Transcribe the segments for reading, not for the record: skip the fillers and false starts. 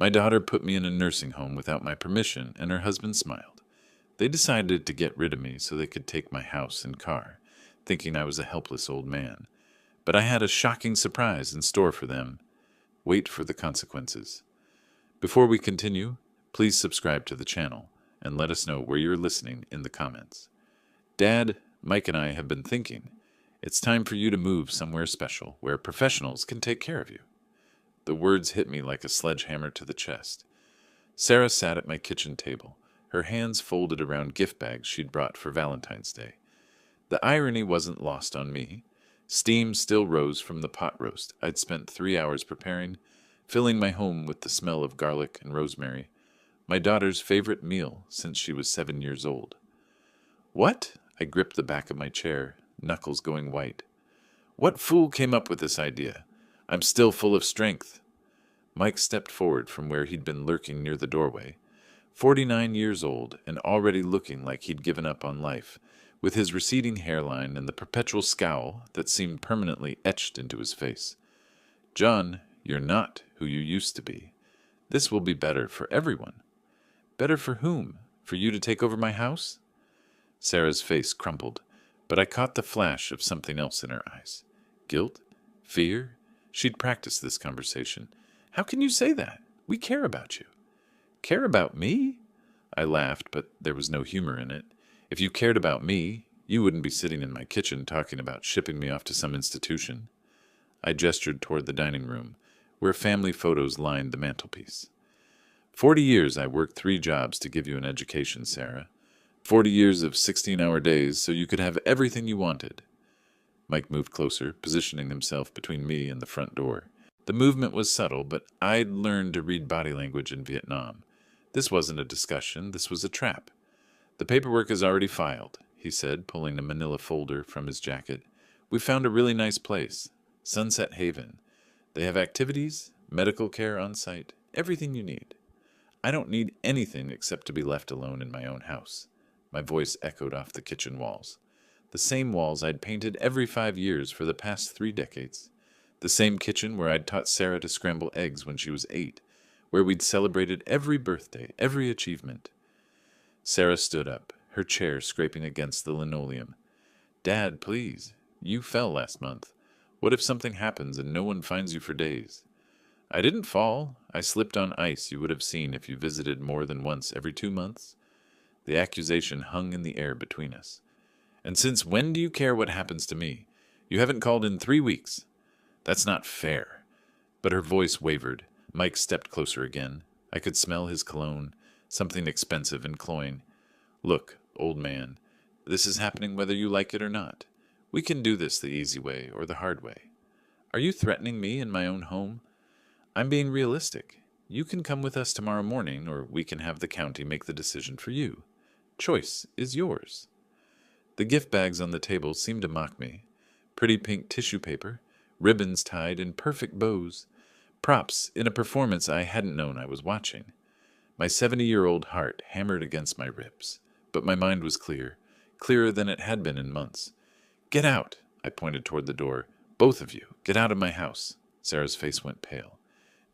My daughter put me in a nursing home without my permission, and her husband smiled. They decided to get rid of me so they could take my house and car, thinking I was a helpless old man. But I had a shocking surprise in store for them. Wait for the consequences. Before we continue, please subscribe to the channel and let us know where you're listening in the comments. Dad, Mike and I have been thinking, it's time for you to move somewhere special where professionals can take care of you. The words hit me like a sledgehammer to the chest. Sarah sat at my kitchen table, her hands folded around gift bags she'd brought for Valentine's Day. The irony wasn't lost on me. Steam still rose from the pot roast I'd spent 3 hours preparing, filling my home with the smell of garlic and rosemary, my daughter's favorite meal since she was 7 years old. What? I gripped the back of my chair, knuckles going white. What fool came up with this idea? I'm still full of strength. Mike stepped forward from where he'd been lurking near the doorway, 49 years old and already looking like he'd given up on life, with his receding hairline and the perpetual scowl that seemed permanently etched into his face. John, you're not who you used to be. This will be better for everyone. Better for whom? For you to take over my house? Sarah's face crumpled, but I caught the flash of something else in her eyes. Guilt? Fear? She'd practiced this conversation. How can you say that? We care about you. Care about me? I laughed, but there was no humor in it. If you cared about me, you wouldn't be sitting in my kitchen talking about shipping me off to some institution. I gestured toward the dining room, where family photos lined the mantelpiece. 40 years I worked 3 jobs to give you an education, Sarah. 40 years of 16-hour days so you could have everything you wanted. Mike moved closer, positioning himself between me and the front door. The movement was subtle, but I'd learned to read body language in Vietnam. This wasn't a discussion, this was a trap. The paperwork is already filed, he said, pulling a manila folder from his jacket. We found a really nice place, Sunset Haven. They have activities, medical care on site, everything you need. I don't need anything except to be left alone in my own house. My voice echoed off the kitchen walls. The same walls I'd painted every 5 years for the past 3 decades. The same kitchen where I'd taught Sarah to scramble eggs when she was 8, where we'd celebrated every birthday, every achievement. Sarah stood up, her chair scraping against the linoleum. Dad, please. You fell last month. What if something happens and no one finds you for days? I didn't fall. I slipped on ice you would have seen if you visited more than once every 2 months. The accusation hung in the air between us. And since when do you care what happens to me? You haven't called in 3 weeks. That's not fair. But her voice wavered. Mike stepped closer again. I could smell his cologne, something expensive and cloying. Look, old man, this is happening whether you like it or not. We can do this the easy way or the hard way. Are you threatening me in my own home? I'm being realistic. You can come with us tomorrow morning, or we can have the county make the decision for you. Choice is yours. The gift bags on the table seemed to mock me. Pretty pink tissue paper, ribbons tied in perfect bows, props in a performance I hadn't known I was watching. My 70-year-old heart hammered against my ribs, but my mind was clear, clearer than it had been in months. Get out, I pointed toward the door. Both of you, get out of my house. Sarah's face went pale.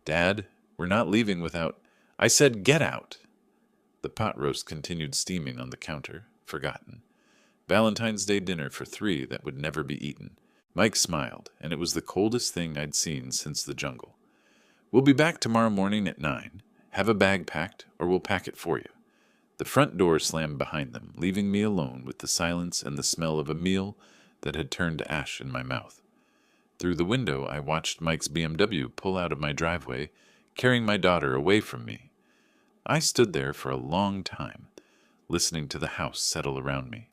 Dad, we're not leaving without... I said get out. The pot roast continued steaming on the counter, forgotten. Valentine's Day dinner for 3 that would never be eaten. Mike smiled, and it was the coldest thing I'd seen since the jungle. We'll be back tomorrow morning at 9. Have a bag packed, or we'll pack it for you. The front door slammed behind them, leaving me alone with the silence and the smell of a meal that had turned to ash in my mouth. Through the window, I watched Mike's BMW pull out of my driveway, carrying my daughter away from me. I stood there for a long time, listening to the house settle around me.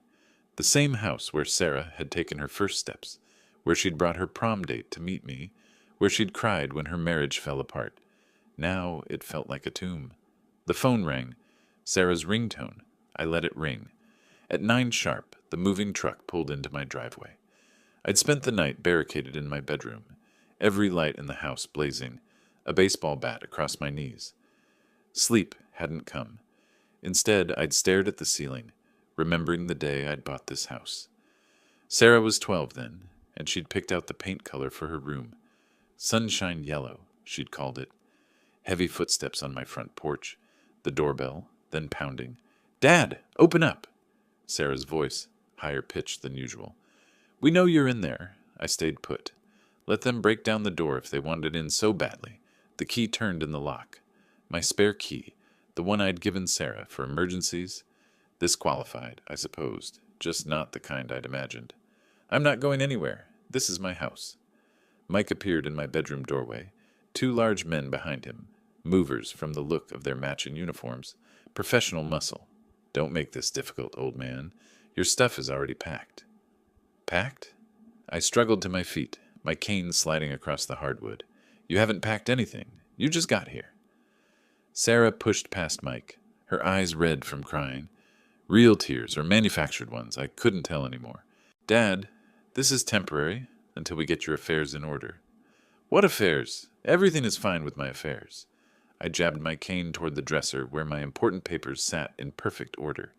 The same house where Sarah had taken her first steps, where she'd brought her prom date to meet me, where she'd cried when her marriage fell apart. Now it felt like a tomb. The phone rang. Sarah's ringtone. I let it ring. At 9 sharp, the moving truck pulled into my driveway. I'd spent the night barricaded in my bedroom, every light in the house blazing, a baseball bat across my knees. Sleep hadn't come. Instead, I'd stared at the ceiling, remembering the day I'd bought this house. Sarah was 12 then, and she'd picked out the paint color for her room. Sunshine yellow, she'd called it. Heavy footsteps on my front porch. The doorbell, then pounding. "Dad, open up!" Sarah's voice, higher pitched than usual. "We know you're in there." I stayed put. Let them break down the door if they wanted in so badly. The key turned in the lock. My spare key, the one I'd given Sarah for emergencies. This qualified, I supposed, just not the kind I'd imagined. "I'm not going anywhere. This is my house." Mike appeared in my bedroom doorway, two large men behind him, movers from the look of their matching uniforms, professional muscle. "Don't make this difficult, old man. Your stuff is already packed." "Packed?" I struggled to my feet, my cane sliding across the hardwood. "You haven't packed anything. You just got here." Sarah pushed past Mike, her eyes red from crying. Real tears or manufactured ones, I couldn't tell anymore. "Dad, this is temporary, until we get your affairs in order." "What affairs? Everything is fine with my affairs." I jabbed my cane toward the dresser where my important papers sat in perfect order.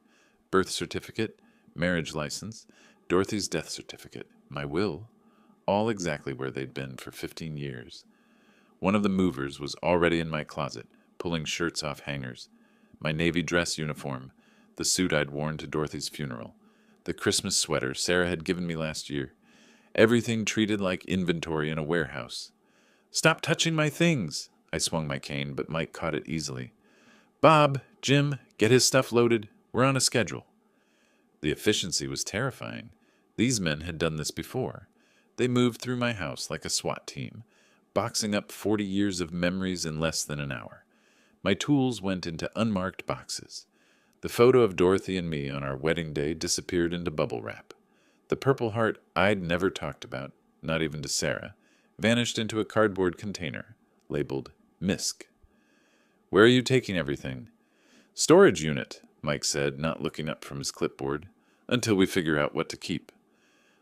Birth certificate, marriage license, Dorothy's death certificate, my will, all exactly where they'd been for 15 years. One of the movers was already in my closet, pulling shirts off hangers. My navy dress uniform, the suit I'd worn to Dorothy's funeral, the Christmas sweater Sarah had given me last year. Everything treated like inventory in a warehouse. "Stop touching my things!" I swung my cane, but Mike caught it easily. "Bob, Jim, get his stuff loaded. We're on a schedule." The efficiency was terrifying. These men had done this before. They moved through my house like a SWAT team, boxing up 40 years of memories in less than an hour. My tools went into unmarked boxes. The photo of Dorothy and me on our wedding day disappeared into bubble wrap. The Purple Heart I'd never talked about, not even to Sarah, vanished into a cardboard container, labeled MISC. "Where are you taking everything?" "Storage unit," Mike said, not looking up from his clipboard, "until we figure out what to keep."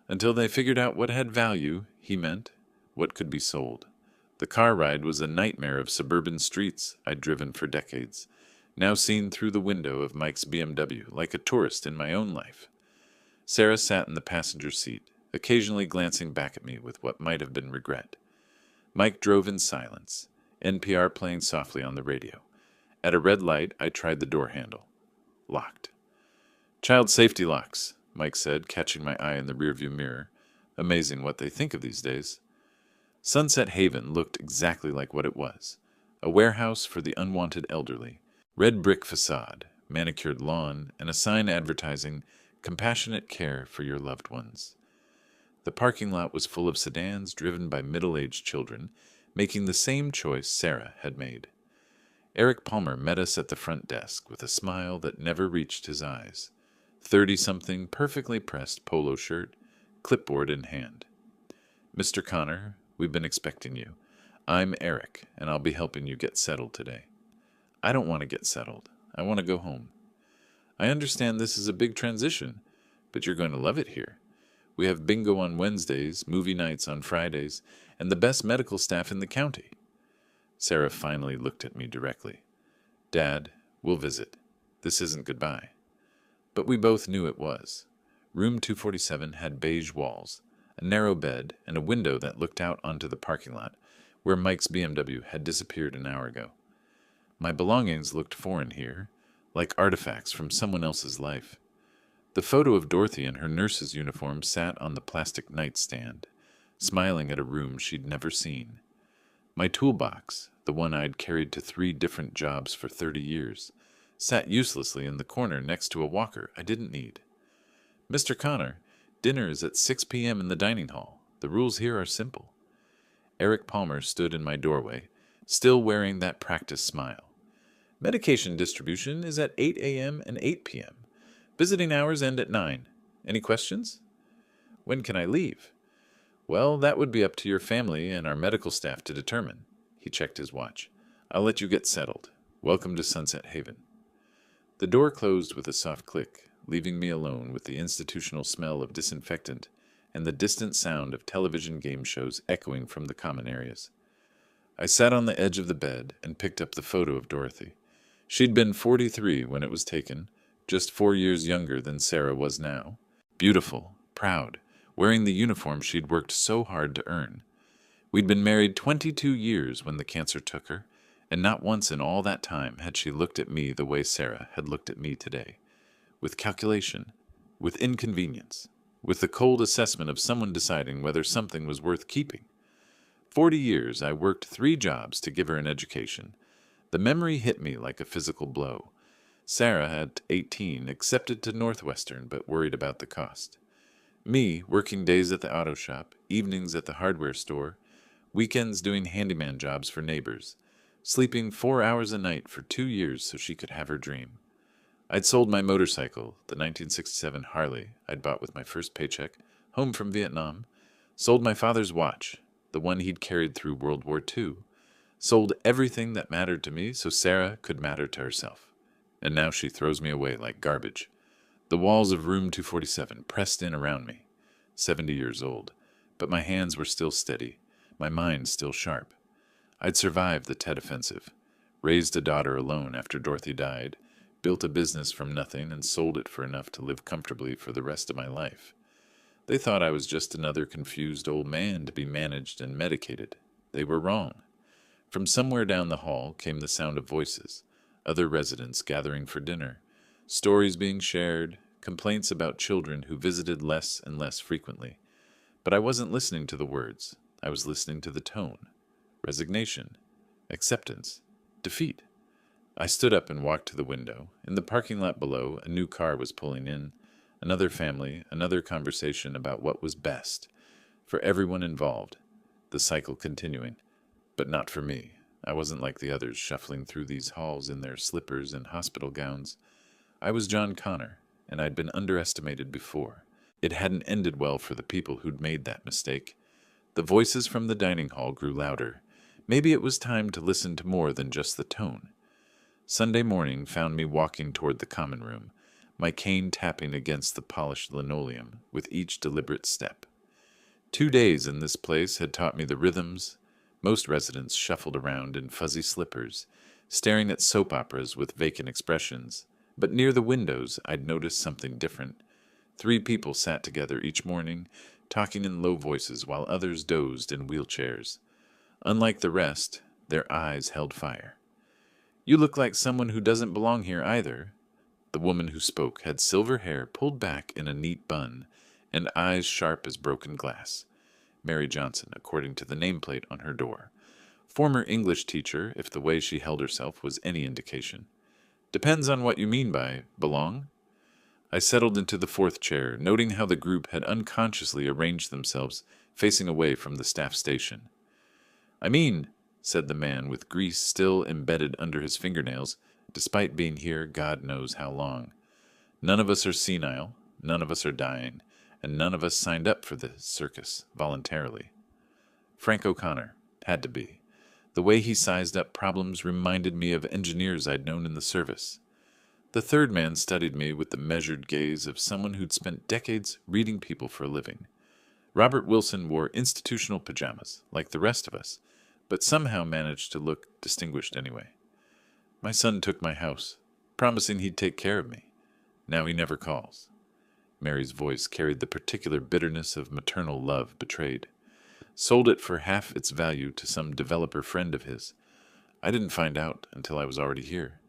Until they figured out what had value, he meant, what could be sold. The car ride was a nightmare of suburban streets I'd driven for decades, now seen through the window of Mike's BMW like a tourist in my own life. Sarah sat in the passenger seat, occasionally glancing back at me with what might have been regret. Mike drove in silence, NPR playing softly on the radio. At a red light, I tried the door handle. Locked. "Child safety locks," Mike said, catching my eye in the rearview mirror. Amazing what they think of these days. Sunset Haven looked exactly like what it was. A warehouse for the unwanted elderly. Red brick facade, manicured lawn, and a sign advertising compassionate care for your loved ones. The parking lot was full of sedans driven by middle-aged children, making the same choice Sarah had made. Eric Palmer met us at the front desk with a smile that never reached his eyes. 30-something, perfectly pressed polo shirt, clipboard in hand. "Mr. Connor, we've been expecting you. I'm Eric, and I'll be helping you get settled today." "I don't want to get settled. I want to go home." "I understand this is a big transition, but you're going to love it here. We have bingo on Wednesdays, movie nights on Fridays, and the best medical staff in the county." Sarah finally looked at me directly. "Dad, we'll visit. This isn't goodbye." But we both knew it was. Room 247 had beige walls, a narrow bed, and a window that looked out onto the parking lot, where Mike's BMW had disappeared an hour ago. My belongings looked foreign here, like artifacts from someone else's life. The photo of Dorothy in her nurse's uniform sat on the plastic nightstand, smiling at a room she'd never seen. My toolbox, the one I'd carried to 3 different jobs for 30 years, sat uselessly in the corner next to a walker I didn't need. "Mr. Connor, dinner is at 6 p.m. in the dining hall. The rules here are simple." Eric Palmer stood in my doorway, still wearing that practice smile. "Medication distribution is at 8 a.m. and 8 p.m. Visiting hours end at 9. Any questions?" "When can I leave?" "Well, that would be up to your family and our medical staff to determine." He checked his watch. "I'll let you get settled. Welcome to Sunset Haven." The door closed with a soft click, leaving me alone with the institutional smell of disinfectant and the distant sound of television game shows echoing from the common areas. I sat on the edge of the bed and picked up the photo of Dorothy. She'd been 43 when it was taken, just 4 years younger than Sarah was now. Beautiful, proud, wearing the uniform she'd worked so hard to earn. We'd been married 22 years when the cancer took her, And not once in all that time had she looked at me the way Sarah had looked at me today, with calculation, with inconvenience, with the cold assessment of someone deciding whether something was worth keeping. 40 years I worked 3 jobs to give her an education. The memory hit me like a physical blow. Sarah, at 18, accepted to Northwestern but worried about the cost. Me, working days at the auto shop, evenings at the hardware store, weekends doing handyman jobs for neighbors, sleeping 4 hours a night for 2 years so she could have her dream. I'd sold my motorcycle, the 1967 Harley I'd bought with my first paycheck, home from Vietnam, sold my father's watch, the one he'd carried through World War II, sold everything that mattered to me so Sarah could matter to herself. And now she throws me away like garbage. The walls of room 247 pressed in around me. 70 years old, but my hands were still steady, my mind still sharp. I'd survived the Tet Offensive, raised a daughter alone after Dorothy died, built a business from nothing and sold it for enough to live comfortably for the rest of my life. They thought I was just another confused old man to be managed and medicated. They were wrong. From somewhere down the hall came the sound of voices, other residents gathering for dinner, stories being shared, complaints about children who visited less and less frequently. But I wasn't listening to the words. I was listening to the tone. Resignation, acceptance, defeat. I stood up and walked to the window. In the parking lot below, a new car was pulling in. Another family, another conversation about what was best for everyone involved. The cycle continuing. But not for me. I wasn't like the others shuffling through these halls in their slippers and hospital gowns. I was John Connor, and I'd been underestimated before. It hadn't ended well for the people who'd made that mistake. The voices from the dining hall grew louder. Maybe it was time to listen to more than just the tone. Sunday morning found me walking toward the common room, my cane tapping against the polished linoleum with each deliberate step. 2 days in this place had taught me the rhythms. Most residents shuffled around in fuzzy slippers, staring at soap operas with vacant expressions. But near the windows, I'd noticed something different. 3 people sat together each morning, talking in low voices while others dozed in wheelchairs. Unlike the rest, their eyes held fire. "You look like someone who doesn't belong here either." The woman who spoke had silver hair pulled back in a neat bun and eyes sharp as broken glass. Mary Johnson, according to the nameplate on her door. Former English teacher, if the way she held herself was any indication. "Depends on what you mean by belong." I settled into the 4th chair, noting how the group had unconsciously arranged themselves, facing away from the staff station. "I mean," said the man with grease still embedded under his fingernails, despite being here God knows how long. "None of us are senile, none of us are dying, and none of us signed up for this circus voluntarily." Frank O'Connor. Had to be. The way he sized up problems reminded me of engineers I'd known in the service. The 3rd man studied me with the measured gaze of someone who'd spent decades reading people for a living. Robert Wilson wore institutional pajamas, like the rest of us, but somehow managed to look distinguished anyway. "My son took my house, promising he'd take care of me. Now he never calls." Mary's voice carried the particular bitterness of maternal love betrayed. "Sold it for half its value to some developer friend of his. I didn't find out until I was already here."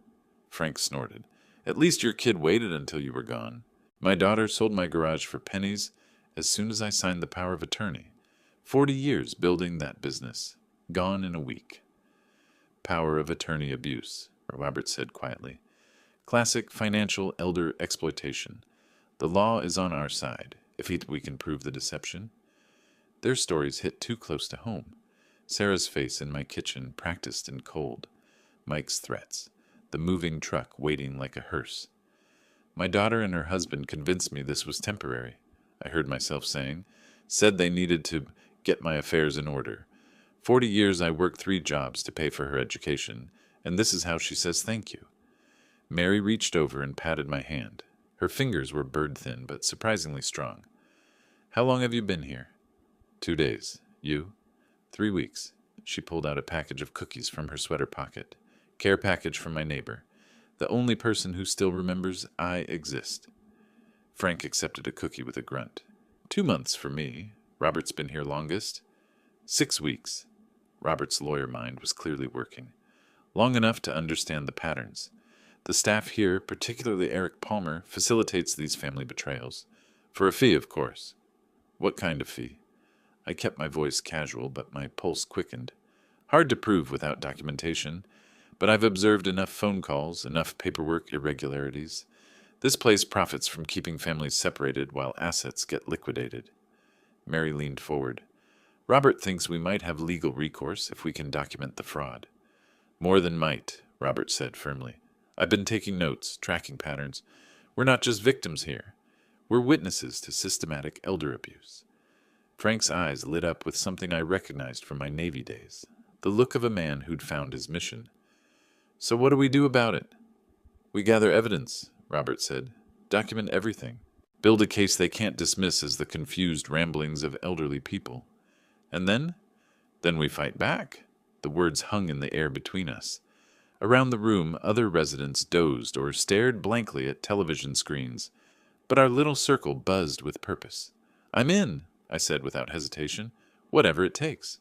Frank snorted. "At least your kid waited until you were gone. My daughter sold my garage for pennies as soon as I signed the power of attorney. 40 years building that business. Gone in a week." "Power of attorney abuse," Robert said quietly. "Classic financial elder exploitation. The law is on our side, if we can prove the deception." Their stories hit too close to home. Sarah's face in my kitchen, practiced and cold. Mike's threats. The moving truck waiting like a hearse. "My daughter and her husband convinced me this was temporary," I heard myself saying. "Said they needed to get my affairs in order. 40 years I worked 3 jobs to pay for her education, and this is how she says thank you." Mary reached over and patted my hand. Her fingers were bird-thin, but surprisingly strong. "How long have you been here?" 2 days. "You?" 3 weeks. She pulled out a package of cookies from her sweater pocket. Care package from my neighbor. The only person who still remembers I exist. Frank accepted a cookie with a grunt. 2 months for me. Robert's been here longest. 6 weeks. Robert's lawyer mind was clearly working. long enough to understand the patterns. The staff here, particularly Eric Palmer, facilitates these family betrayals. For a fee, of course. What kind of fee? I kept my voice casual, but my pulse quickened. Hard to prove without documentation, but I've observed enough phone calls, enough paperwork irregularities. This place profits from keeping families separated while assets get liquidated. Mary leaned forward. Robert thinks we might have legal recourse if we can document the fraud. More than might, Robert said firmly. I've been taking notes, tracking patterns. We're not just victims here. We're witnesses to systematic elder abuse. Frank's eyes lit up with something I recognized from my Navy days, the look of a man who'd found his mission. So what do we do about it? We gather evidence, Robert said. Document everything. Build a case they can't dismiss as the confused ramblings of elderly people. And then? Then we fight back. The words hung in the air between us. Around the room, other residents dozed or stared blankly at television screens, but our little circle buzzed with purpose. I'm in, I said without hesitation. Whatever it takes.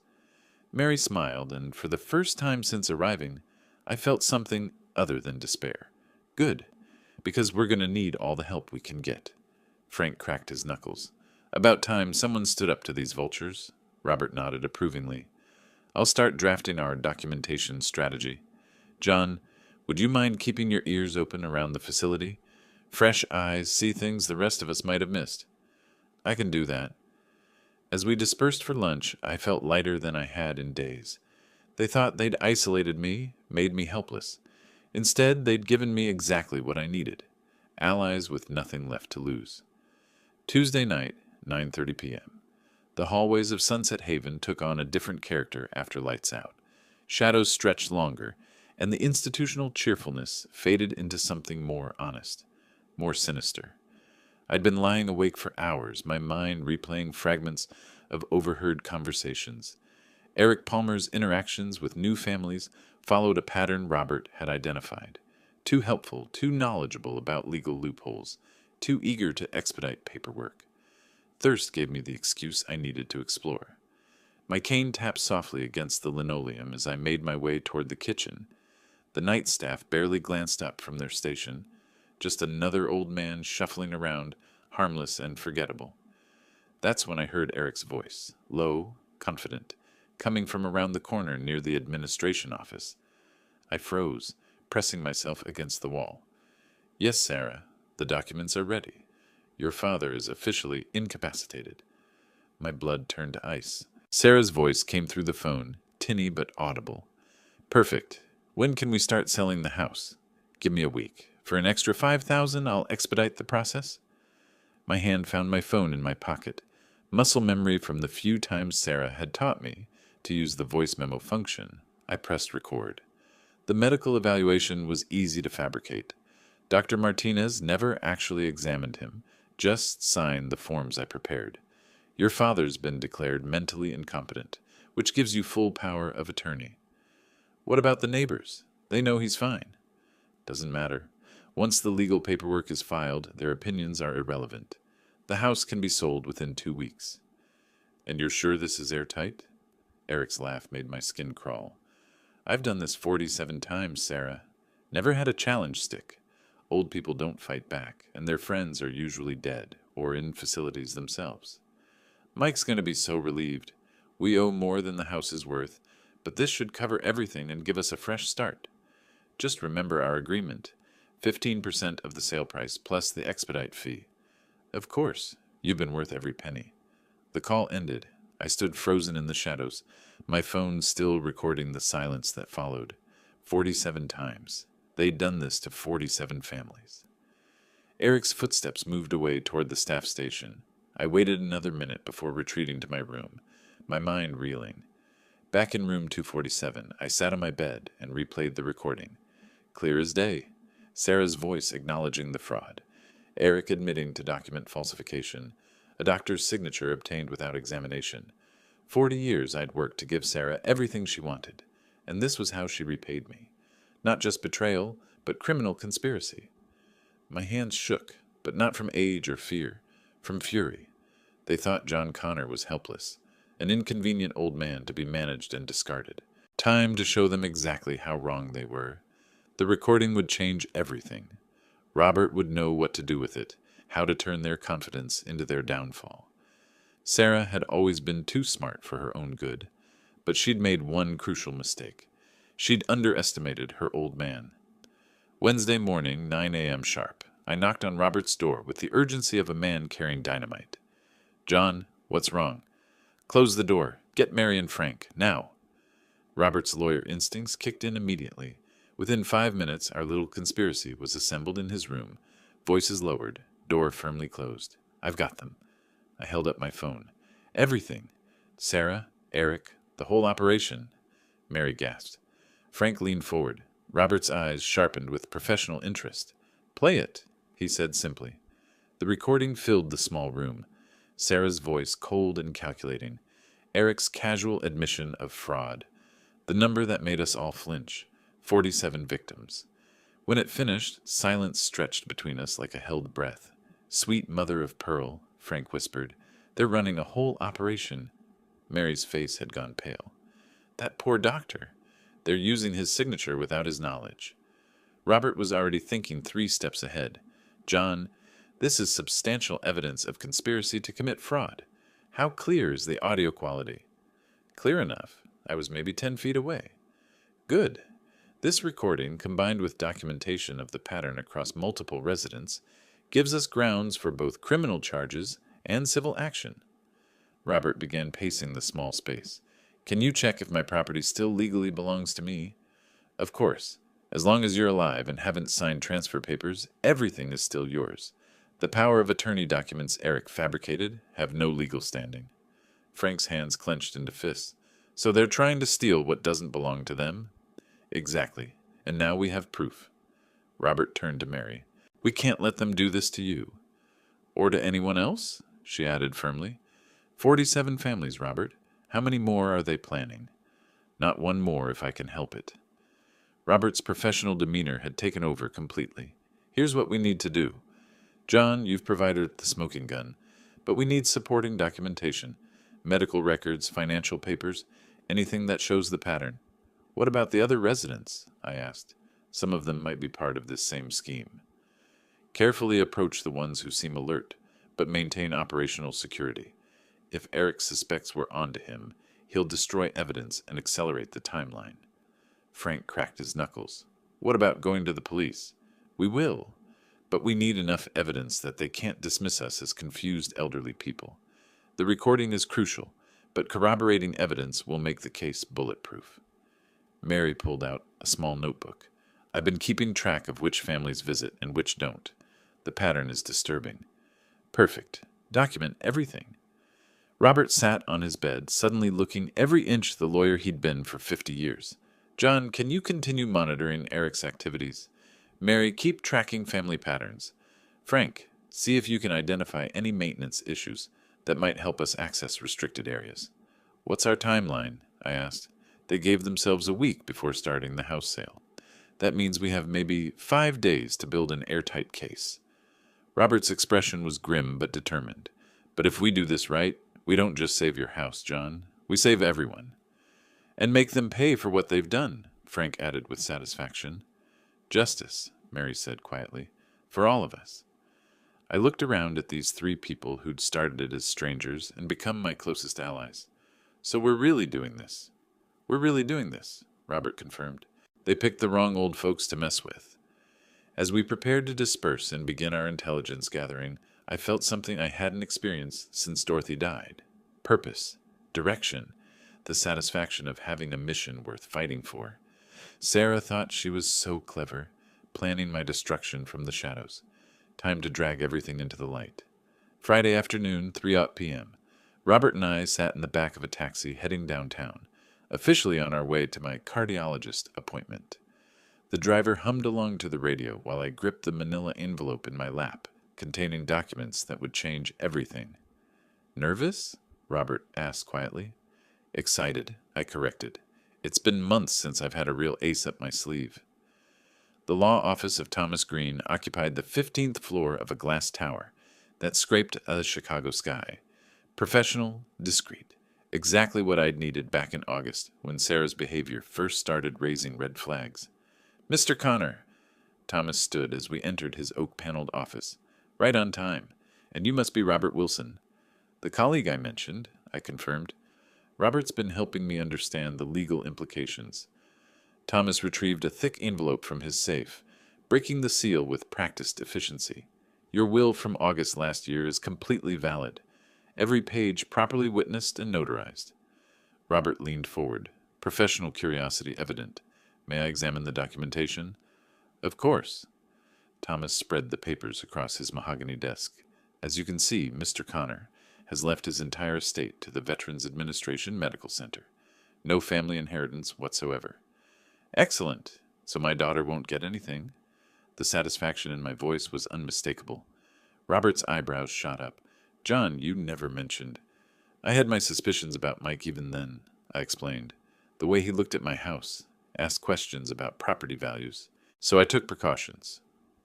Mary smiled, and for the first time since arriving, I felt something other than despair. Good, because we're going to need all the help we can get. Frank cracked his knuckles. About time someone stood up to these vultures. Robert nodded approvingly. I'll start drafting our documentation strategy. John, would you mind keeping your ears open around the facility? Fresh eyes see things the rest of us might have missed. I can do that. As we dispersed for lunch, I felt lighter than I had in days. They thought they'd isolated me, made me helpless. Instead, they'd given me exactly what I needed. Allies with nothing left to lose. Tuesday night, 9:30 p.m. The hallways of Sunset Haven took on a different character after lights out. Shadows stretched longer, and the institutional cheerfulness faded into something more honest, more sinister. I'd been lying awake for hours, my mind replaying fragments of overheard conversations. Eric Palmer's interactions with new families followed a pattern Robert had identified. Too helpful, too knowledgeable about legal loopholes, too eager to expedite paperwork. Thirst gave me the excuse I needed to explore. My cane tapped softly against the linoleum as I made my way toward the kitchen. The night staff barely glanced up from their station, just another old man shuffling around, harmless and forgettable. That's when I heard Eric's voice, low, confident, coming from around the corner near the administration office. I froze, pressing myself against the wall. Yes, Sarah, the documents are ready. Your father is officially incapacitated. My blood turned to ice. Sarah's voice came through the phone, tinny but audible. Perfect. When can we start selling the house? Give me a week. For an extra $5,000, I'll expedite the process. My hand found my phone in my pocket, muscle memory from the few times Sarah had taught me to use the voice memo function. I pressed record. The medical evaluation was easy to fabricate. Dr. Martinez never actually examined him, just signed the forms I prepared. Your father's been declared mentally incompetent, which gives you full power of attorney. What about the neighbors? They know he's fine. Doesn't matter. Once the legal paperwork is filed, their opinions are irrelevant. The house can be sold within 2 weeks. And you're sure this is airtight? Eric's laugh made my skin crawl. I've done this 47 times, Sarah. Never had a challenge stick. Old people don't fight back, and their friends are usually dead or in facilities themselves. Mike's going to be so relieved. We owe more than the house is worth, but this should cover everything and give us a fresh start. Just remember our agreement. 15% of the sale price plus the expedite fee. Of course, you've been worth every penny. The call ended. I stood frozen in the shadows, my phone still recording the silence that followed. 47 times. They'd done this to 47 families. Eric's footsteps moved away toward the staff station. I waited another minute before retreating to my room, my mind reeling. Back in room 247, I sat on my bed and replayed the recording. Clear as day. Sarah's voice acknowledging the fraud. Eric admitting to document falsification. A doctor's signature obtained without examination. 40 years I'd worked to give Sarah everything she wanted, and this was how she repaid me. Not just betrayal, but criminal conspiracy. My hands shook, but not from age or fear, from fury. They thought John Connor was helpless, an inconvenient old man to be managed and discarded. Time to show them exactly how wrong they were. The recording would change everything. Robert would know what to do with it, how to turn their confidence into their downfall. Sarah had always been too smart for her own good, but she'd made one crucial mistake. She'd underestimated her old man. Wednesday morning, 9 a.m. sharp, I knocked on Robert's door with the urgency of a man carrying dynamite. "John, what's wrong?" "Close the door. Get Mary and Frank, now." Robert's lawyer instincts kicked in immediately. Within 5 minutes, our little conspiracy was assembled in his room, voices lowered, door firmly closed. "I've got them." I held up my phone. "Everything. Sarah, Eric, the whole operation." Mary gasped. Frank leaned forward. Robert's eyes sharpened with professional interest. "Play it," he said simply. The recording filled the small room. Sarah's voice cold and calculating. Eric's casual admission of fraud. The number that made us all flinch. 47 victims. When it finished, silence stretched between us like a held breath. "Sweet mother of pearl," Frank whispered. "They're running a whole operation." Mary's face had gone pale. "That poor doctor. They're using his signature without his knowledge." Robert was already thinking 3 steps ahead. "John, this is substantial evidence of conspiracy to commit fraud. How clear is the audio quality?" "Clear enough. I was maybe 10 feet away." "Good. This recording, combined with documentation of the pattern across multiple residents, gives us grounds for both criminal charges and civil action." Robert began pacing the small space. "Can you check if my property still legally belongs to me?" "Of course. As long as you're alive and haven't signed transfer papers, everything is still yours. The power of attorney documents Eric fabricated have no legal standing." Frank's hands clenched into fists. "So they're trying to steal what doesn't belong to them?" "Exactly. And now we have proof." Robert turned to Mary. "We can't let them do this to you." "Or to anyone else?" she added firmly. 47 families, Robert. How many more are they planning?" "Not one more if I can help it." Robert's professional demeanor had taken over completely. "Here's what we need to do. John, you've provided the smoking gun, but we need supporting documentation, medical records, financial papers, anything that shows the pattern." "What about the other residents?" I asked. "Some of them might be part of this same scheme." "Carefully approach the ones who seem alert, but maintain operational security. If Eric suspects we're onto him, he'll destroy evidence and accelerate the timeline." Frank cracked his knuckles. "What about going to the police?" "We will, but we need enough evidence that they can't dismiss us as confused elderly people. The recording is crucial, but corroborating evidence will make the case bulletproof." Mary pulled out a small notebook. "I've been keeping track of which families visit and which don't. The pattern is disturbing." "Perfect. Document everything." Robert sat on his bed, suddenly looking every inch the lawyer he'd been for 50 years. "John, can you continue monitoring Eric's activities? Mary, keep tracking family patterns. Frank, see if you can identify any maintenance issues that might help us access restricted areas." "What's our timeline?" I asked. They gave themselves a week before starting the house sale. "That means we have maybe 5 days to build an airtight case." Robert's expression was grim but determined. "But if we do this right, we don't just save your house, John. We save everyone." "And make them pay for what they've done," Frank added with satisfaction. "Justice," Mary said quietly, "for all of us." I looked around at these 3 people who'd started as strangers and become my closest allies. "So we're really doing this." "We're really doing this," Robert confirmed. "They picked the wrong old folks to mess with." As we prepared to disperse and begin our intelligence gathering, I felt something I hadn't experienced since Dorothy died. Purpose, direction, the satisfaction of having a mission worth fighting for. Sarah thought she was so clever, planning my destruction from the shadows. Time to drag everything into the light. Friday afternoon, 3 p.m. Robert and I sat in the back of a taxi heading downtown, officially on our way to my cardiologist appointment. The driver hummed along to the radio while I gripped the manila envelope in my lap, containing documents that would change everything. "Nervous?" Robert asked quietly. "Excited," I corrected. "It's been months since I've had a real ace up my sleeve." The law office of Thomas Green occupied the 15th floor of a glass tower that scraped a Chicago sky. Professional, discreet, Exactly what I'd needed back in August, when Sarah's behavior first started raising red flags. Mr. Connor, Thomas stood as we entered his oak-paneled office. Right on time. And you must be Robert Wilson. The colleague I mentioned, I confirmed. Robert's been helping me understand the legal implications. Thomas retrieved a thick envelope from his safe, breaking the seal with practiced efficiency. Your will from August last year is completely valid. Every page properly witnessed and notarized. Robert leaned forward, professional curiosity evident. May I examine the documentation? Of course. Thomas spread the papers across his mahogany desk. As you can see, Mr. Connor has left his entire estate to the Veterans Administration Medical Center. No family inheritance whatsoever. Excellent. So my daughter won't get anything? The satisfaction in my voice was unmistakable. Robert's eyebrows shot up. John, you never mentioned. I had my suspicions about Mike even then, I explained. The way he looked at my house, asked questions about property values. So I took precautions.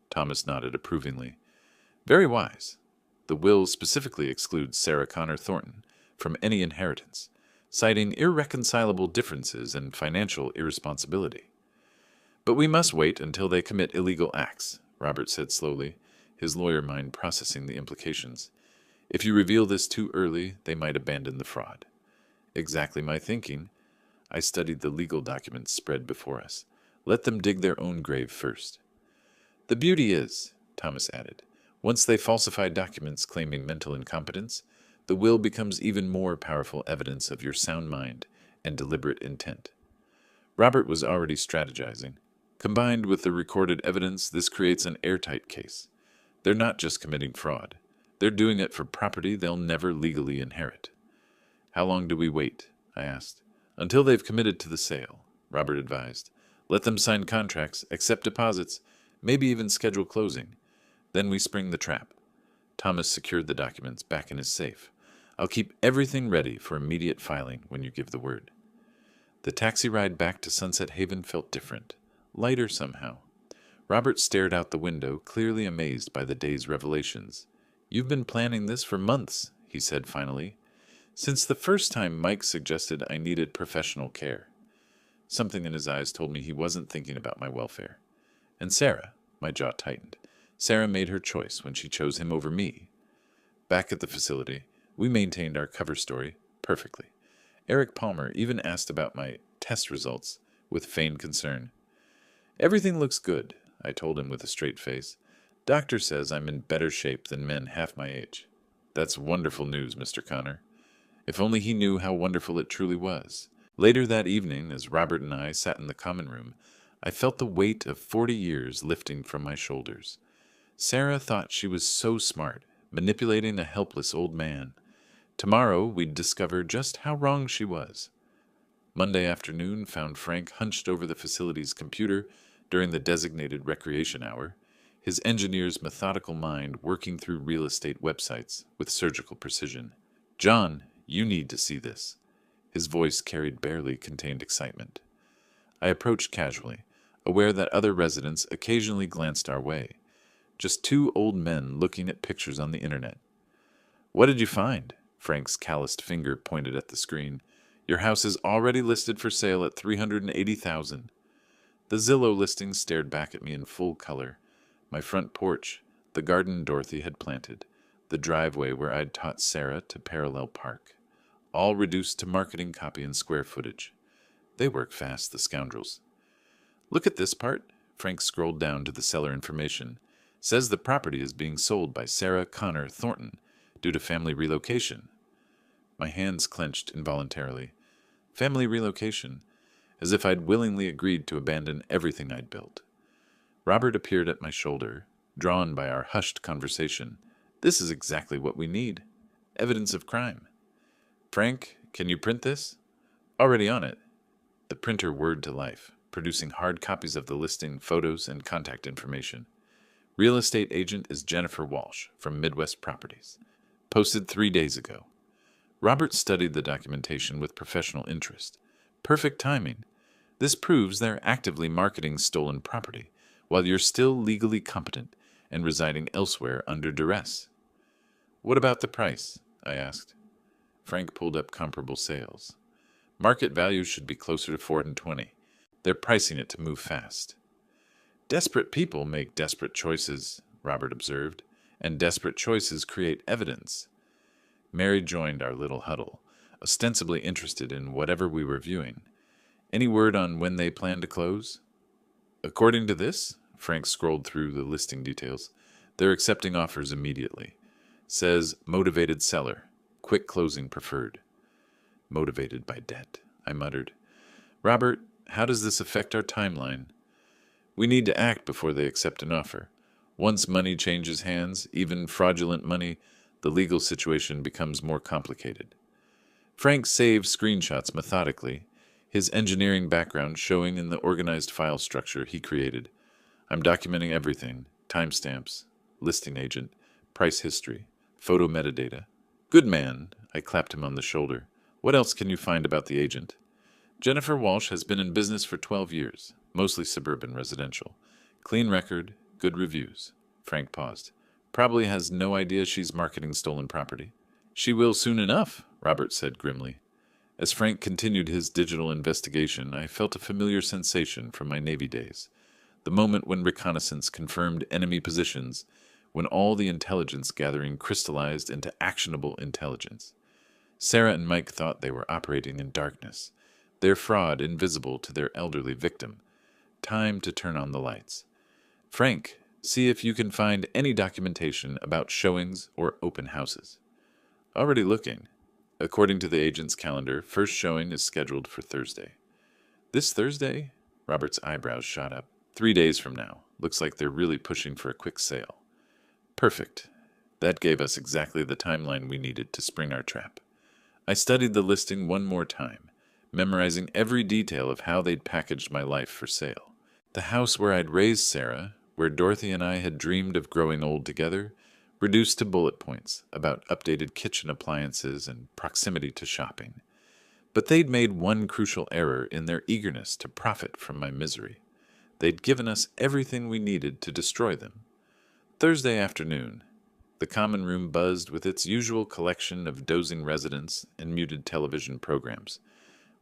Thomas nodded approvingly. Very wise. The will specifically excludes Sarah Connor Thornton from any inheritance, citing irreconcilable differences and financial irresponsibility. But we must wait until they commit illegal acts, Robert said slowly, his lawyer mind processing the implications. If you reveal this too early, they might abandon the fraud. Exactly my thinking. I studied the legal documents spread before us. Let them dig their own grave first. The beauty is, Thomas added, once they falsify documents claiming mental incompetence, the will becomes even more powerful evidence of your sound mind and deliberate intent. Robert was already strategizing. Combined with the recorded evidence, this creates an airtight case. They're not just committing fraud. They're doing it for property they'll never legally inherit. How long do we wait? I asked. Until they've committed to the sale, Robert advised. Let them sign contracts, accept deposits, maybe even schedule closing. Then we spring the trap. Thomas secured the documents back in his safe. I'll keep everything ready for immediate filing when you give the word. The taxi ride back to Sunset Haven felt different, lighter somehow. Robert stared out the window, clearly amazed by the day's revelations. You've been planning this for months, he said finally. Since the first time Mike suggested I needed professional care. Something in his eyes told me he wasn't thinking about my welfare. And Sarah, my jaw tightened. Sarah made her choice when she chose him over me. Back at the facility, we maintained our cover story perfectly. Eric Palmer even asked about my test results with feigned concern. Everything looks good, I told him with a straight face. Doctor says I'm in better shape than men half my age. That's wonderful news, Mr. Connor. If only he knew how wonderful it truly was. Later that evening, as Robert and I sat in the common room, I felt the weight of 40 years lifting from my shoulders. Sarah thought she was so smart, manipulating a helpless old man. Tomorrow we'd discover just how wrong she was. Monday afternoon found Frank hunched over the facility's computer during the designated recreation hour, his engineer's methodical mind working through real estate websites with surgical precision. John, you need to see this. His voice carried barely contained excitement. I approached casually, aware that other residents occasionally glanced our way. Just two old men looking at pictures on the internet. What did you find? Frank's calloused finger pointed at the screen. Your house is already listed for sale at $380,000. The Zillow listing stared back at me in full color. My front porch, the garden Dorothy had planted, the driveway where I'd taught Sarah to parallel park. All reduced to marketing copy and square footage. They work fast, the scoundrels. Look at this part. Frank scrolled down to the seller information. Says the property is being sold by Sarah Connor Thornton due to family relocation. My hands clenched involuntarily. Family relocation, as if I'd willingly agreed to abandon everything I'd built. Robert appeared at my shoulder, drawn by our hushed conversation. This is exactly what we need. Evidence of crime. Frank, can you print this? Already on it. The printer whirred to life, producing hard copies of the listing, photos, and contact information. Real estate agent is Jennifer Walsh from Midwest Properties. Posted 3 days ago. Robert studied the documentation with professional interest. Perfect timing. This proves they're actively marketing stolen property, while you're still legally competent and residing elsewhere under duress. What about the price? I asked. Frank pulled up comparable sales. Market value should be closer to 420. They're pricing it to move fast. Desperate people make desperate choices, Robert observed, and desperate choices create evidence. Mary joined our little huddle, ostensibly interested in whatever we were viewing. Any word on when they plan to close? According to this, Frank scrolled through the listing details. They're accepting offers immediately. Says motivated seller, quick closing preferred. Motivated by debt, I muttered. Robert, how does this affect our timeline? We need to act before they accept an offer. Once money changes hands, even fraudulent money, the legal situation becomes more complicated. Frank saved screenshots methodically, his engineering background showing in the organized file structure he created. I'm documenting everything: timestamps, listing agent, price history, photo metadata. Good man, I clapped him on the shoulder. What else can you find about the agent? Jennifer Walsh has been in business for 12 years, mostly suburban residential. Clean record, good reviews. Frank paused. Probably has no idea she's marketing stolen property. She will soon enough, Robert said grimly. As Frank continued his digital investigation, I felt a familiar sensation from my Navy days. The moment when reconnaissance confirmed enemy positions, when all the intelligence gathering crystallized into actionable intelligence. Sarah and Mike thought they were operating in darkness, their fraud invisible to their elderly victim. Time to turn on the lights. Frank, see if you can find any documentation about showings or open houses. Already looking. According to the agent's calendar, first showing is scheduled for Thursday. This Thursday? Robert's eyebrows shot up. 3 days from now. Looks like they're really pushing for a quick sale. Perfect. That gave us exactly the timeline we needed to spring our trap. I studied the listing one more time, memorizing every detail of how they'd packaged my life for sale. The house where I'd raised Sarah, where Dorothy and I had dreamed of growing old together, reduced to bullet points about updated kitchen appliances and proximity to shopping. But they'd made one crucial error in their eagerness to profit from my misery. They'd given us everything we needed to destroy them. Thursday afternoon, the common room buzzed with its usual collection of dozing residents and muted television programs,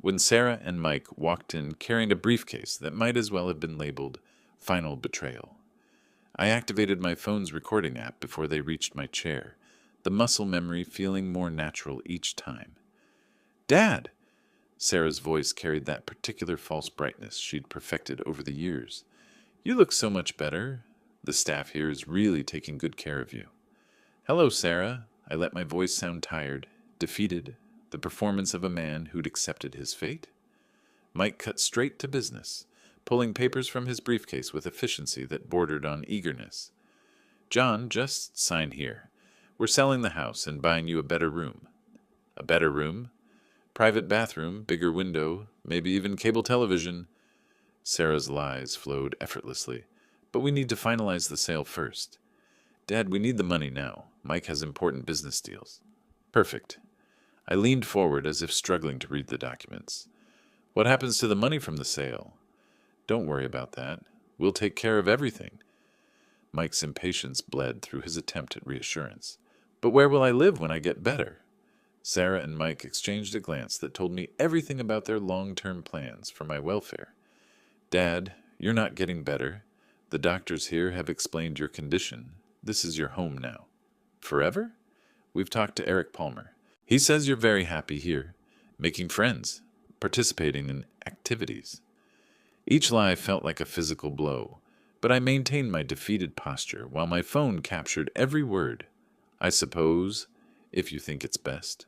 when Sarah and Mike walked in carrying a briefcase that might as well have been labeled Final Betrayal. I activated my phone's recording app before they reached my chair, the muscle memory feeling more natural each time. Dad! Sarah's voice carried that particular false brightness she'd perfected over the years. You look so much better. The staff here is really taking good care of you. Hello, Sarah. I let my voice sound tired, defeated, the performance of a man who'd accepted his fate. Mike cut straight to business, pulling papers from his briefcase with efficiency that bordered on eagerness. John, just sign here. We're selling the house and buying you a better room. A better room? Private bathroom, bigger window, maybe even cable television. Sarah's lies flowed effortlessly. But we need to finalize the sale first. Dad, we need the money now. Mike has important business deals. Perfect. I leaned forward as if struggling to read the documents. What happens to the money from the sale? Don't worry about that. We'll take care of everything. Mike's impatience bled through his attempt at reassurance. But where will I live when I get better? Sarah and Mike exchanged a glance that told me everything about their long-term plans for my welfare. Dad, you're not getting better. The doctors here have explained your condition. This is your home now. Forever? We've talked to Eric Palmer. He says you're very happy here, making friends, participating in activities. Each lie felt like a physical blow, but I maintained my defeated posture while my phone captured every word. I suppose, if you think it's best.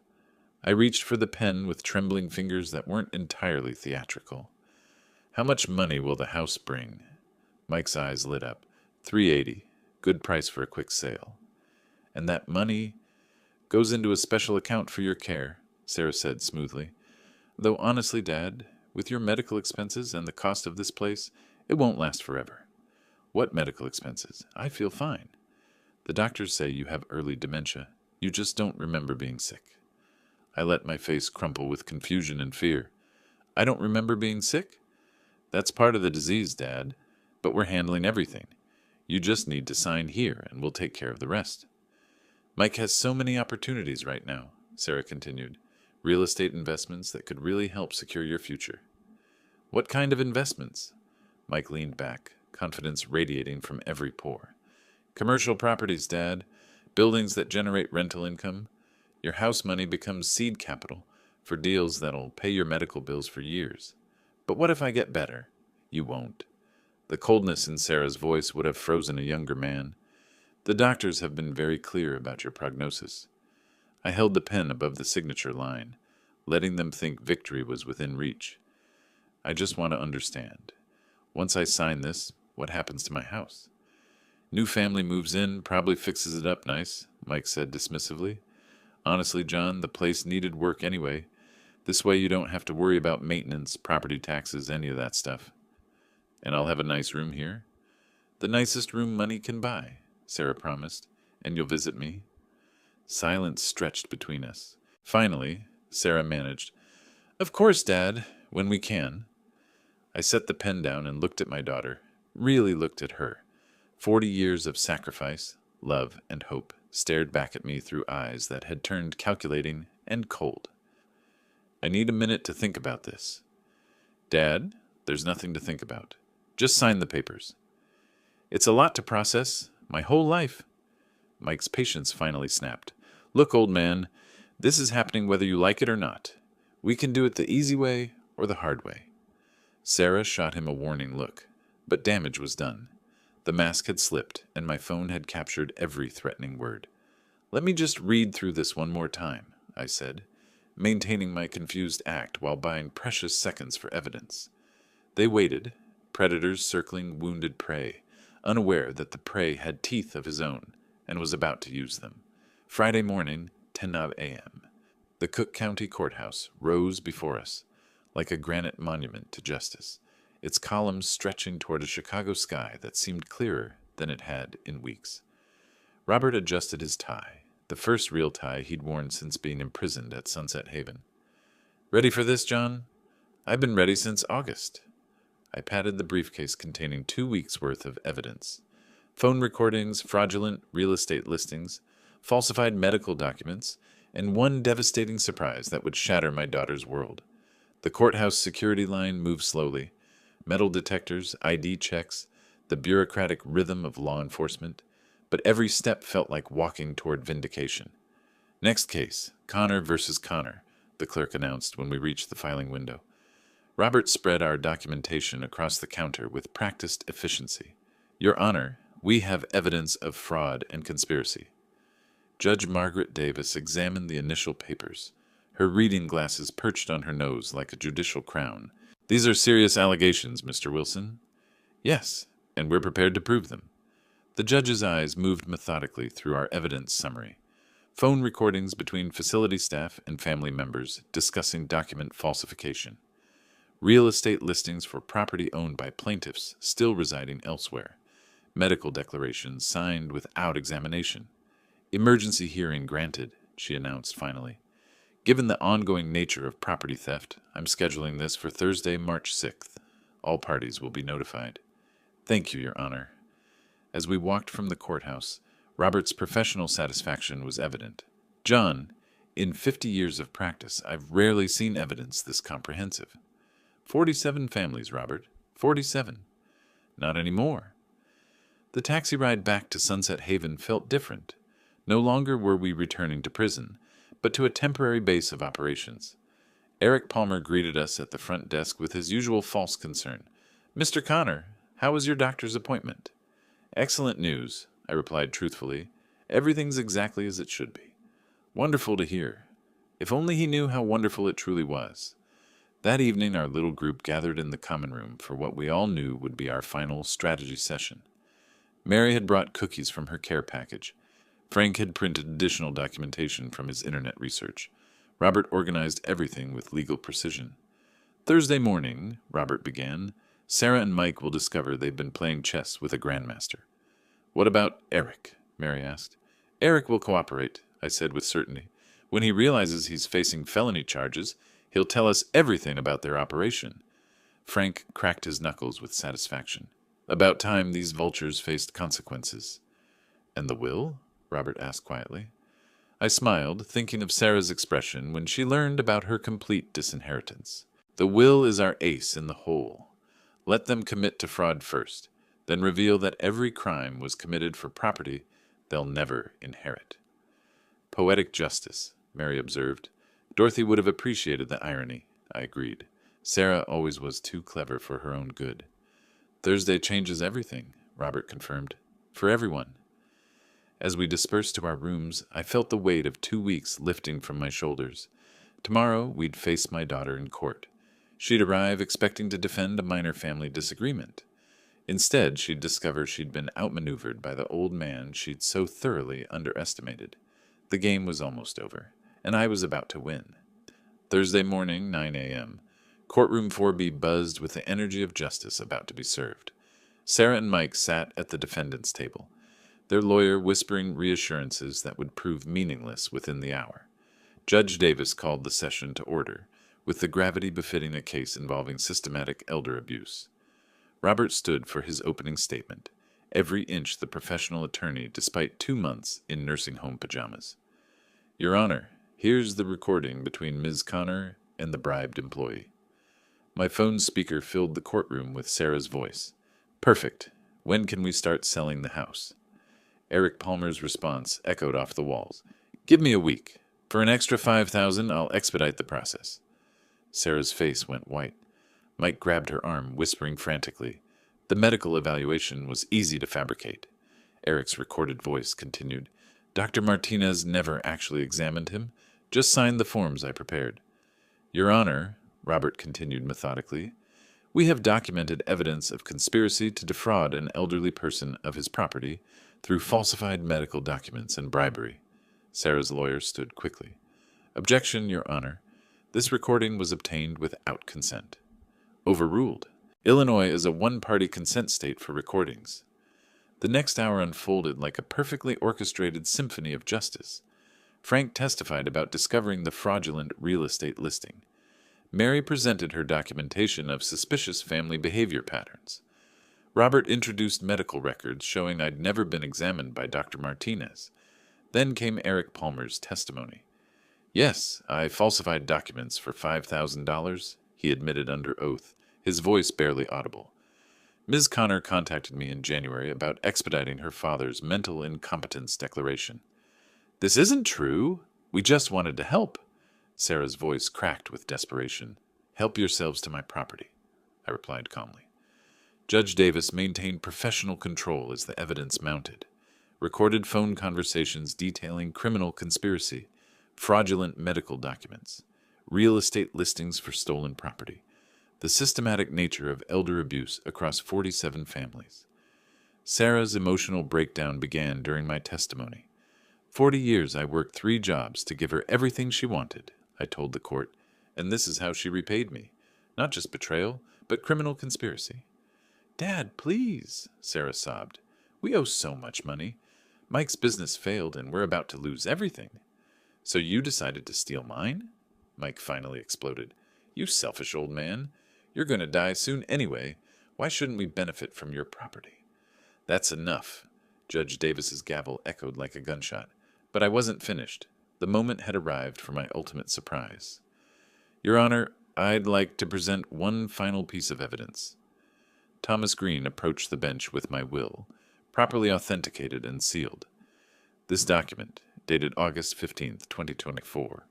I reached for the pen with trembling fingers that weren't entirely theatrical. How much money will the house bring? Mike's eyes lit up. $380. Good price for a quick sale. And that money goes into a special account for your care, Sarah said smoothly. Though honestly, Dad, with your medical expenses and the cost of this place, it won't last forever. What medical expenses? I feel fine. The doctors say you have early dementia. You just don't remember being sick. I let my face crumple with confusion and fear. I don't remember being sick? That's part of the disease, Dad. But we're handling everything. You just need to sign here, and we'll take care of the rest. Mike has so many opportunities right now. Sarah continued. Real estate investments that could really help secure your future. What kind of investments? Mike leaned back, confidence radiating from every pore. Commercial properties, Dad. Buildings that generate rental income. Your house money becomes seed capital for deals that'll pay your medical bills for years. But what if I get better? You won't. The coldness in Sarah's voice would have frozen a younger man. The doctors have been very clear about your prognosis. I held the pen above the signature line, letting them think victory was within reach. I just want to understand. Once I sign this, what happens to my house? New family moves in, probably fixes it up nice, Mike said dismissively. Honestly, John, the place needed work anyway. This way you don't have to worry about maintenance, property taxes, any of that stuff. And I'll have a nice room here? The nicest room money can buy, Sarah promised. And you'll visit me? Silence stretched between us. Finally, Sarah managed. Of course, Dad, when we can. I set the pen down and looked at my daughter, really looked at her. 40 years of sacrifice, love, and hope stared back at me through eyes that had turned calculating and cold. I need a minute to think about this. Dad, there's nothing to think about. Just sign the papers. It's a lot to process, my whole life. Mike's patience finally snapped. Look, old man, this is happening whether you like it or not. We can do it the easy way or the hard way. Sarah shot him a warning look, but damage was done. The mask had slipped, and my phone had captured every threatening word. Let me just read through this one more time, I said, maintaining my confused act while buying precious seconds for evidence. They waited, predators circling wounded prey, unaware that the prey had teeth of his own and was about to use them. Friday morning, 10 a.m. The Cook County Courthouse rose before us, like a granite monument to justice, its columns stretching toward a Chicago sky that seemed clearer than it had in weeks. Robert adjusted his tie, the first real tie he'd worn since being imprisoned at Sunset Haven. Ready for this, John? I've been ready since August. I patted the briefcase containing 2 weeks' worth of evidence. Phone recordings, fraudulent real estate listings, falsified medical documents, and one devastating surprise that would shatter my daughter's world. The courthouse security line moved slowly. Metal detectors, ID checks, the bureaucratic rhythm of law enforcement, but every step felt like walking toward vindication. Next case, Connor versus Connor, the clerk announced when we reached the filing window. Robert spread our documentation across the counter with practiced efficiency. Your Honor, we have evidence of fraud and conspiracy. Judge Margaret Davis examined the initial papers, her reading glasses perched on her nose like a judicial crown. These are serious allegations, Mr. Wilson. Yes, and we're prepared to prove them. The judge's eyes moved methodically through our evidence summary. Phone recordings between facility staff and family members discussing document falsification. Real estate listings for property owned by plaintiffs still residing elsewhere. Medical declarations signed without examination. Emergency hearing granted, she announced finally. Given the ongoing nature of property theft, I'm scheduling this for Thursday, March 6th. All parties will be notified. Thank you, Your Honor. As we walked from the courthouse, Robert's professional satisfaction was evident. John, in 50 years of practice, I've rarely seen evidence this comprehensive. 47 families, Robert. 47. Not anymore. The taxi ride back to Sunset Haven felt different. No longer were we returning to prison, but to a temporary base of operations. Eric Palmer greeted us at the front desk with his usual false concern. Mr. Connor, how was your doctor's appointment? Excellent news, I replied truthfully. Everything's exactly as it should be. Wonderful to hear. If only he knew how wonderful it truly was. That evening our little group gathered in the common room for what we all knew would be our final strategy session. Mary had brought cookies from her care package. Frank had printed additional documentation from his internet research. Robert organized everything with legal precision. Thursday morning, Robert began, Sarah and Mike will discover they've been playing chess with a grandmaster. What about Eric? Mary asked. Eric will cooperate, I said with certainty. When he realizes he's facing felony charges, he'll tell us everything about their operation. Frank cracked his knuckles with satisfaction. About time these vultures faced consequences. And the will? Robert asked quietly. I smiled, thinking of Sarah's expression when she learned about her complete disinheritance. The will is our ace in the hole. Let them commit to fraud first, then reveal that every crime was committed for property they'll never inherit. Poetic justice, Mary observed. Dorothy would have appreciated the irony, I agreed. Sarah always was too clever for her own good. Thursday changes everything, Robert confirmed. For everyone. As we dispersed to our rooms, I felt the weight of 2 weeks lifting from my shoulders. Tomorrow, we'd face my daughter in court. She'd arrive expecting to defend a minor family disagreement. Instead, she'd discover she'd been outmaneuvered by the old man she'd so thoroughly underestimated. The game was almost over, and I was about to win. Thursday morning, 9 a.m. Courtroom 4B buzzed with the energy of justice about to be served. Sarah and Mike sat at the defendant's table, their lawyer whispering reassurances that would prove meaningless within the hour. Judge Davis called the session to order, with the gravity befitting a case involving systematic elder abuse. Robert stood for his opening statement, every inch the professional attorney despite 2 months in nursing home pajamas. Your Honor, here's the recording between Ms. Connor and the bribed employee. My phone speaker filled the courtroom with Sarah's voice. Perfect. When can we start selling the house? Eric Palmer's response echoed off the walls. Give me a week. For an extra $5,000, I'll expedite the process. Sarah's face went white. Mike grabbed her arm, whispering frantically. The medical evaluation was easy to fabricate. Eric's recorded voice continued. Dr. Martinez never actually examined him, just signed the forms I prepared. Your Honor, Robert continued methodically, we have documented evidence of conspiracy to defraud an elderly person of his property through falsified medical documents and bribery. Sarah's lawyer stood quickly. Objection, Your Honor. This recording was obtained without consent. Overruled. Illinois is a one-party consent state for recordings. The next hour unfolded like a perfectly orchestrated symphony of justice. Frank testified about discovering the fraudulent real estate listing. Mary presented her documentation of suspicious family behavior patterns. Robert introduced medical records showing I'd never been examined by Dr. Martinez. Then came Eric Palmer's testimony. Yes, I falsified documents for $5,000, he admitted under oath, his voice barely audible. Ms. Connor contacted me in January about expediting her father's mental incompetence declaration. This isn't true. We just wanted to help. Sarah's voice cracked with desperation. Help yourselves to my property, I replied calmly. Judge Davis maintained professional control as the evidence mounted. Recorded phone conversations detailing criminal conspiracy, fraudulent medical documents, real estate listings for stolen property, the systematic nature of elder abuse across 47 families. Sarah's emotional breakdown began during my testimony. 40 years I worked 3 jobs to give her everything she wanted, I told the court, and this is how she repaid me. Not just betrayal, but criminal conspiracy. Dad, please, Sarah sobbed. We owe so much money. Mike's business failed and we're about to lose everything. So you decided to steal mine? Mike finally exploded. You selfish old man. You're going to die soon anyway. Why shouldn't we benefit from your property? That's enough. Judge Davis's gavel echoed like a gunshot. But I wasn't finished. The moment had arrived for my ultimate surprise. Your Honor, I'd like to present one final piece of evidence. Thomas Green approached the bench with my will, properly authenticated and sealed. This document, dated August 15, 2024,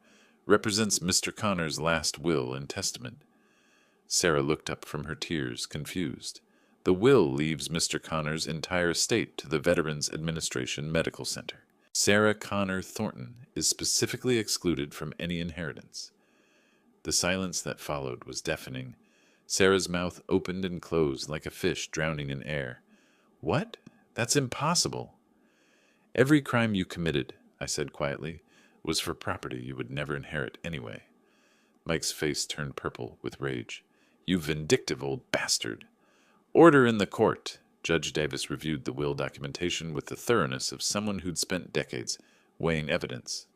represents Mr. Connor's last will and testament. Sarah looked up from her tears, confused. The will leaves Mr. Connor's entire estate to the Veterans Administration Medical Center. Sarah Connor Thornton is specifically excluded from any inheritance. The silence that followed was deafening. Sarah's mouth opened and closed like a fish drowning in air. What? That's impossible. Every crime you committed, I said quietly, was for property you would never inherit anyway. Mike's face turned purple with rage. You vindictive old bastard. Order in the court. Judge Davis reviewed the will documentation with the thoroughness of someone who'd spent decades weighing evidence.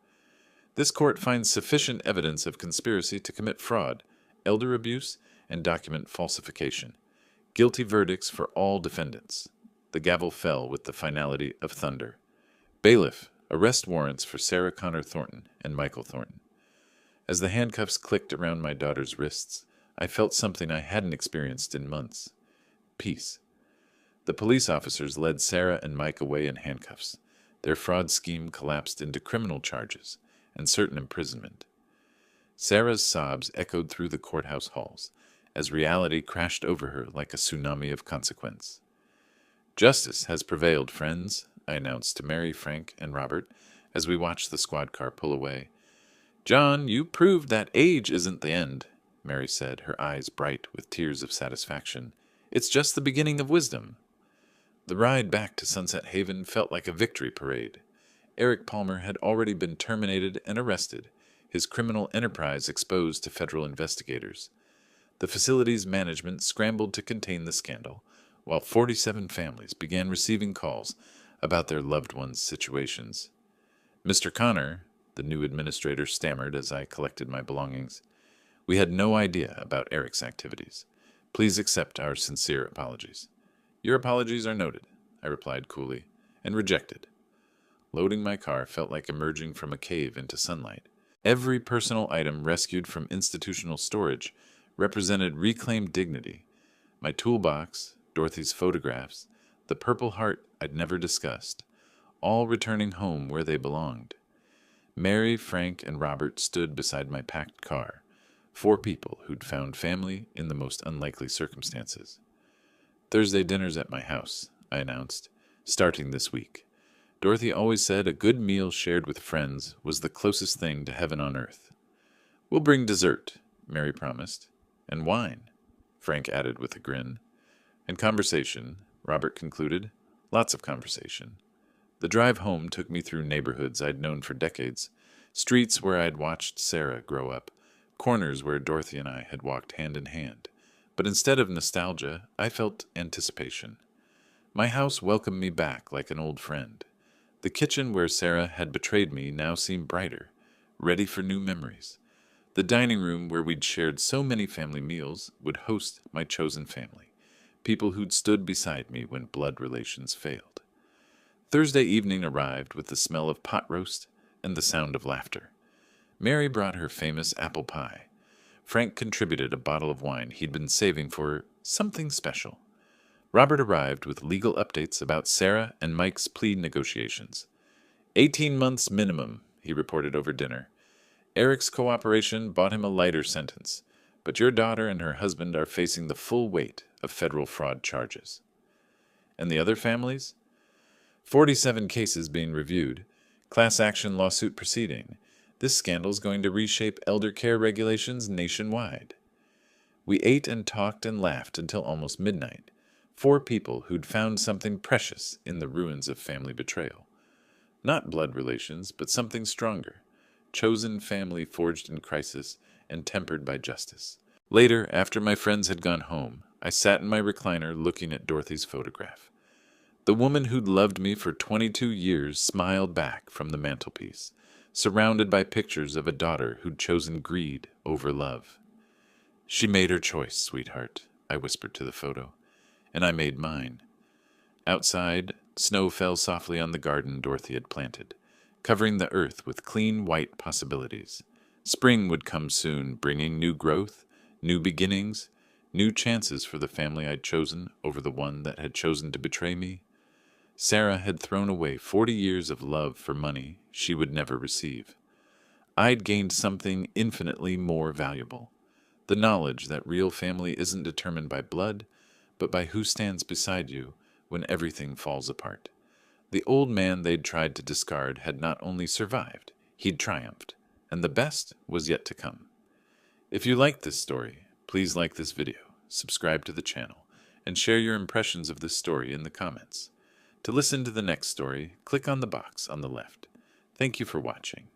This court finds sufficient evidence of conspiracy to commit fraud, elder abuse, and document falsification. Guilty verdicts for all defendants. The gavel fell with the finality of thunder. Bailiff, arrest warrants for Sarah Connor Thornton and Michael Thornton. As the handcuffs clicked around my daughter's wrists, I felt something I hadn't experienced in months. Peace. The police officers led Sarah and Mike away in handcuffs. Their fraud scheme collapsed into criminal charges and certain imprisonment. Sarah's sobs echoed through the courthouse halls as reality crashed over her like a tsunami of consequence. "Justice has prevailed, friends," I announced to Mary, Frank, and Robert as we watched the squad car pull away. "John, you proved that age isn't the end," Mary said, her eyes bright with tears of satisfaction. "It's just the beginning of wisdom." The ride back to Sunset Haven felt like a victory parade. Eric Palmer had already been terminated and arrested, his criminal enterprise exposed to federal investigators. The facility's management scrambled to contain the scandal, while 47 families began receiving calls about their loved ones' situations. "Mr. Connor," the new administrator stammered as I collected my belongings, "we had no idea about Eric's activities. Please accept our sincere apologies." "Your apologies are noted," I replied coolly, and rejected. Loading my car felt like emerging from a cave into sunlight. Every personal item rescued from institutional storage represented reclaimed dignity. My toolbox, Dorothy's photographs, the Purple Heart I'd never discussed, all returning home where they belonged. Mary, Frank, and Robert stood beside my packed car, 4 people who'd found family in the most unlikely circumstances. "Thursday dinner's at my house," I announced, "starting this week. Dorothy always said a good meal shared with friends was the closest thing to heaven on earth." "We'll bring dessert," Mary promised. "And wine," Frank added with a grin. "And conversation," Robert concluded. "Lots of conversation." The drive home took me through neighborhoods I'd known for decades, streets where I'd watched Sarah grow up, corners where Dorothy and I had walked hand in hand. But instead of nostalgia, I felt anticipation. My house welcomed me back like an old friend. The kitchen where Sarah had betrayed me now seemed brighter, ready for new memories. The dining room where we'd shared so many family meals would host my chosen family, people who'd stood beside me when blood relations failed. Thursday evening arrived with the smell of pot roast and the sound of laughter. Mary brought her famous apple pie. Frank contributed a bottle of wine he'd been saving for something special. Robert arrived with legal updates about Sarah and Mike's plea negotiations. 18 months minimum, he reported over dinner. Eric's cooperation bought him a lighter sentence, but your daughter and her husband are facing the full weight of federal fraud charges. And the other families? 47 cases being reviewed, class action lawsuit proceeding. This scandal's going to reshape elder care regulations nationwide. We ate and talked and laughed until almost midnight. 4 people who'd found something precious in the ruins of family betrayal. Not blood relations, but something stronger. Chosen family forged in crisis and tempered by justice. Later, after my friends had gone home, I sat in my recliner looking at Dorothy's photograph. The woman who'd loved me for 22 years smiled back from the mantelpiece, surrounded by pictures of a daughter who'd chosen greed over love. "She made her choice, sweetheart," I whispered to the photo, "and I made mine." Outside, snow fell softly on the garden Dorothy had planted, covering the earth with clean white possibilities. Spring would come soon, bringing new growth, new beginnings, new chances for the family I'd chosen over the one that had chosen to betray me. Sarah had thrown away 40 years of love for money she would never receive. I'd gained something infinitely more valuable, the knowledge that real family isn't determined by blood, but by who stands beside you when everything falls apart. The old man they'd tried to discard had not only survived, he'd triumphed, and the best was yet to come. If you liked this story, please like this video, subscribe to the channel, and share your impressions of this story in the comments. To listen to the next story, click on the box on the left. Thank you for watching.